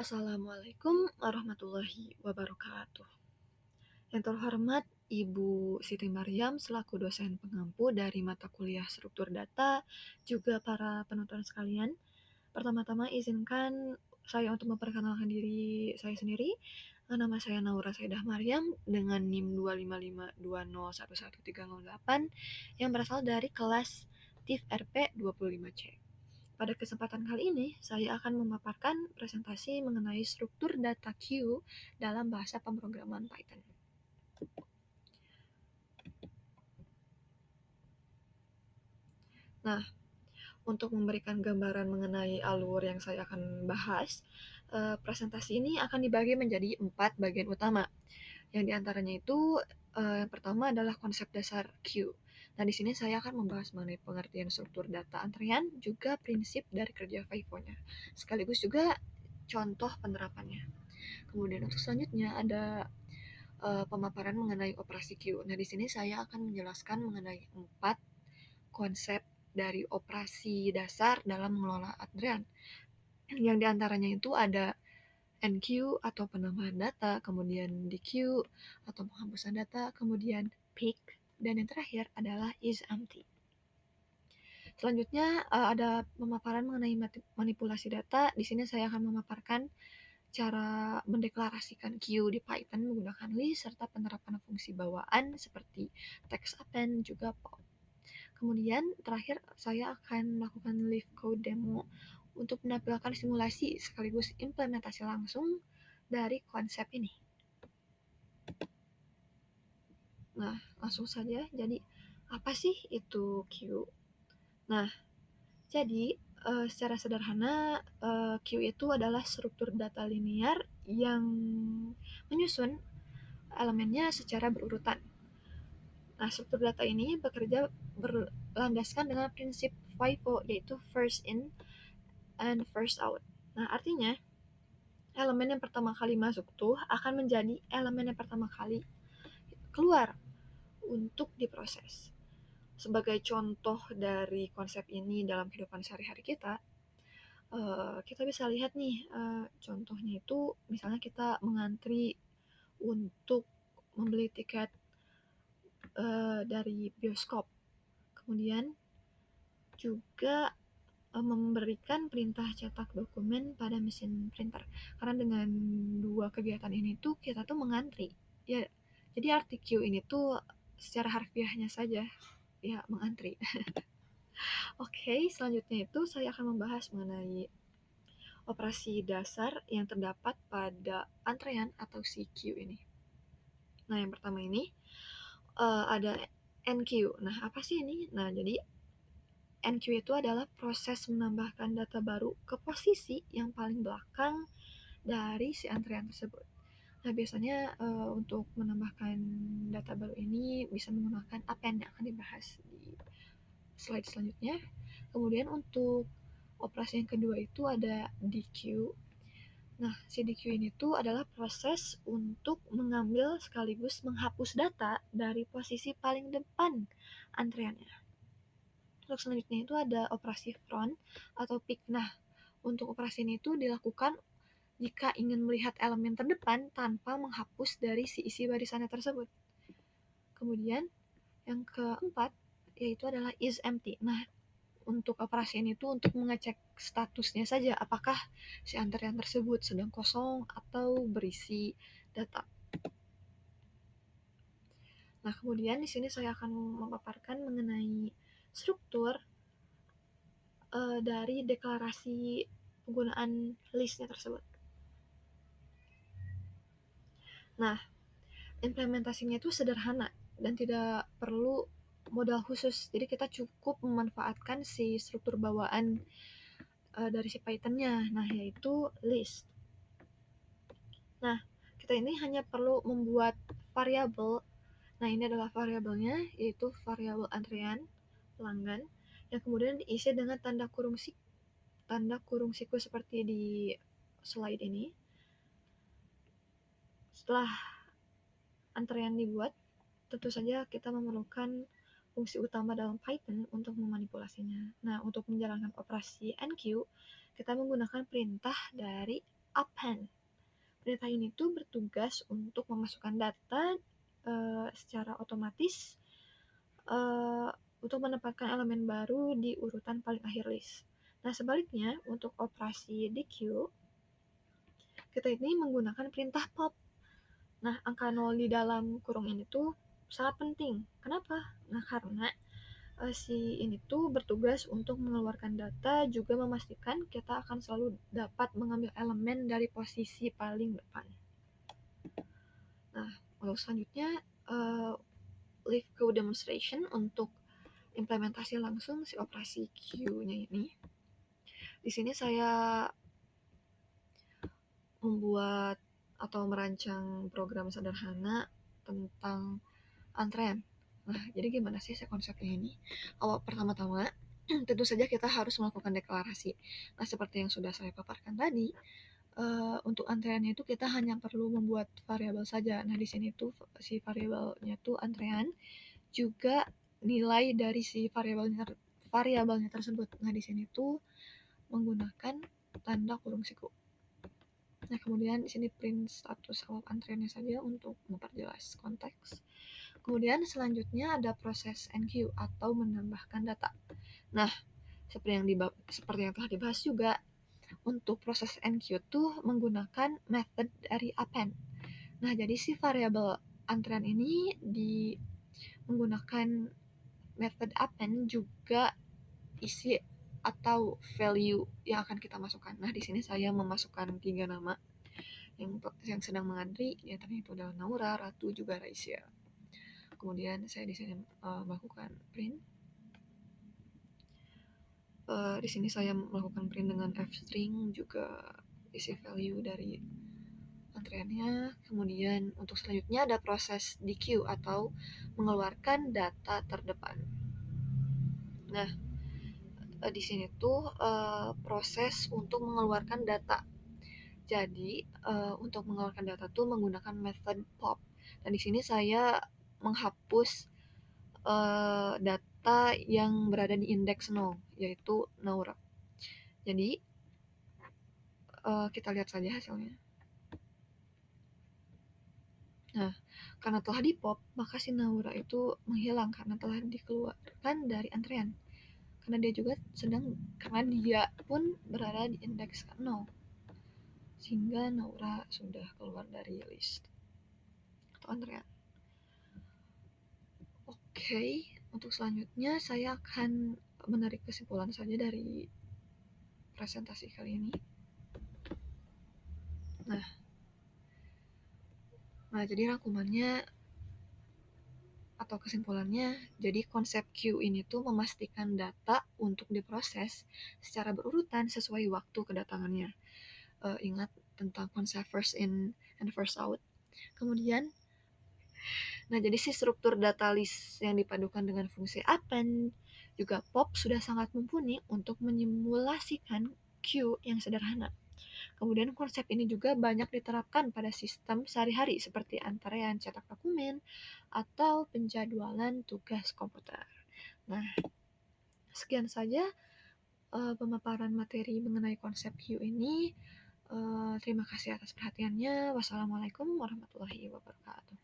Assalamualaikum warahmatullahi wabarakatuh. Yang terhormat Ibu Siti Maryam selaku dosen pengampu dari mata kuliah struktur data, juga para penonton sekalian. Pertama-tama izinkan saya untuk memperkenalkan diri saya sendiri. Nama saya Naura Saidah Maryam dengan NIM 25520111308 yang berasal dari kelas TIF RP 25C. Pada kesempatan kali ini, saya akan memaparkan presentasi mengenai struktur data queue dalam bahasa pemrograman Python. Nah, untuk memberikan gambaran mengenai alur yang saya akan bahas, presentasi ini akan dibagi menjadi 4 bagian utama. Yang diantaranya itu, yang pertama adalah konsep dasar queue. Nah, di sini saya akan membahas mengenai pengertian struktur data antrian, juga prinsip dari kerja FIFO-nya, sekaligus juga contoh penerapannya. Kemudian untuk selanjutnya ada pemaparan mengenai operasi queue. Nah, di sini saya akan menjelaskan mengenai 4 konsep dari operasi dasar dalam mengelola antrian. Yang diantaranya itu ada NQ atau penambahan data, kemudian DQ atau penghapusan data, kemudian peak, dan yang terakhir adalah isEmpty. Selanjutnya ada pemaparan mengenai manipulasi data. Di sini saya akan memaparkan cara mendeklarasikan queue di Python menggunakan list serta penerapan fungsi bawaan seperti text append juga pop. Kemudian terakhir saya akan melakukan live code demo untuk menampilkan simulasi sekaligus implementasi langsung dari konsep ini. Nah, langsung saja. Jadi, apa sih itu queue? Nah, jadi secara sederhana queue itu adalah struktur data linear yang menyusun elemennya secara berurutan. Nah, struktur data ini bekerja berlandaskan dengan prinsip FIFO, yaitu first in and first out. Nah, artinya elemen yang pertama kali masuk tuh akan menjadi elemen yang pertama kali keluar untuk diproses. Sebagai contoh dari konsep ini dalam kehidupan sehari-hari kita, kita bisa lihat nih, contohnya itu misalnya kita mengantri untuk membeli tiket dari bioskop. Kemudian juga memberikan perintah cetak dokumen pada mesin printer. Karena dengan dua kegiatan ini tuh kita tuh mengantri. Ya, jadi arti queue ini tuh secara harfiahnya saja ya mengantri. Oke, selanjutnya itu saya akan membahas mengenai operasi dasar yang terdapat pada antrean atau si queue ini. Nah, yang pertama ini ada NQ. Nah, apa sih ini? Nah, jadi NQ itu adalah proses menambahkan data baru ke posisi yang paling belakang dari si antrean tersebut. Nah, biasanya untuk menambahkan data baru ini bisa menggunakan append yang akan dibahas di slide selanjutnya. Kemudian untuk operasi yang kedua itu ada DQ. Nah, si DQ ini tuh adalah proses untuk mengambil sekaligus menghapus data dari posisi paling depan antreannya. Untuk selanjutnya itu ada operasi front atau peak. Nah, untuk operasi ini itu dilakukan jika ingin melihat elemen terdepan tanpa menghapus dari si isi barisannya tersebut. Kemudian yang keempat yaitu adalah isEmpty. Nah, untuk operasi ini tuh untuk mengecek statusnya saja apakah si antrean tersebut sedang kosong atau berisi data. Nah, kemudian di sini saya akan memaparkan mengenai struktur dari deklarasi penggunaan listnya tersebut. Nah, implementasinya itu sederhana dan tidak perlu modal khusus. Jadi kita cukup memanfaatkan si struktur bawaan dari si Python-nya, nah yaitu list. Nah, kita ini hanya perlu membuat variabel. Nah, ini adalah variabelnya, yaitu variabel antrean pelanggan yang kemudian diisi dengan tanda kurung siku seperti di slide ini. Setelah antrean dibuat, tentu saja kita memerlukan fungsi utama dalam Python untuk memanipulasinya. Nah, untuk menjalankan operasi NQ, kita menggunakan perintah dari append. Perintah ini tuh bertugas untuk memasukkan data secara otomatis untuk menempatkan elemen baru di urutan paling akhir list. Nah, sebaliknya untuk operasi DQ, kita ini menggunakan perintah pop. Nah, angka 0 di dalam kurung ini tuh sangat penting. Kenapa? Nah, karena si ini tuh bertugas untuk mengeluarkan data, juga memastikan kita akan selalu dapat mengambil elemen dari posisi paling depan. Nah, untuk selanjutnya, leave code demonstration untuk implementasi langsung si operasi Q-nya ini. Di sini saya membuat atau merancang program sederhana tentang antrean. Nah, jadi gimana sih konsepnya ini? Pertama-tama, tentu saja kita harus melakukan deklarasi. Nah, seperti yang sudah saya paparkan tadi, untuk antreannya itu kita hanya perlu membuat variabel saja. Nah, di sini tuh si variabelnya tuh antrean, juga nilai dari si variabelnya tersebut. Nah, di sini tuh menggunakan tanda kurung siku. Nah, kemudian di sini print status awal antreannya saja untuk memperjelas konteks. Kemudian selanjutnya ada proses enqueue atau menambahkan data. Nah, seperti yang telah dibahas juga, untuk proses enqueue tuh menggunakan method dari append. Nah, jadi si variabel antrean ini menggunakan method append juga isi atau value yang akan kita masukkan. Nah, di sini saya memasukkan 3 nama yang sedang mengantri, ya ternyata itu adalah Naura, Ratu, juga Raisya. Kemudian saya di sini melakukan print. Di sini saya melakukan print dengan f-string, juga isi value dari antreannya. Kemudian untuk selanjutnya ada proses DQ atau mengeluarkan data terdepan. Nah, di sini tuh proses untuk mengeluarkan data. Jadi untuk mengeluarkan data tuh menggunakan method pop. Dan di sini saya menghapus data yang berada di indeks 0, yaitu Naura. Jadi kita lihat saja hasilnya. Nah, karena telah di pop, maka si Naura itu menghilang karena telah dikeluarkan dari antrean. Karena dia pun berada di indeks 0. Sehingga Naura sudah keluar dari list atau antrean. Oke, untuk selanjutnya saya akan menarik kesimpulan saja dari presentasi kali ini. Nah, jadi rangkumannya atau kesimpulannya, jadi konsep queue ini tuh memastikan data untuk diproses secara berurutan sesuai waktu kedatangannya. Ingat tentang konsep first in and first out. Kemudian, nah jadi si struktur data list yang dipadukan dengan fungsi append juga pop sudah sangat mumpuni untuk menyimulasikan queue yang sederhana. Kemudian konsep ini juga banyak diterapkan pada sistem sehari-hari seperti antrean cetak dokumen atau penjadwalan tugas komputer. Nah, sekian saja pemaparan materi mengenai konsep queue ini. Terima kasih atas perhatiannya. Wassalamualaikum warahmatullahi wabarakatuh.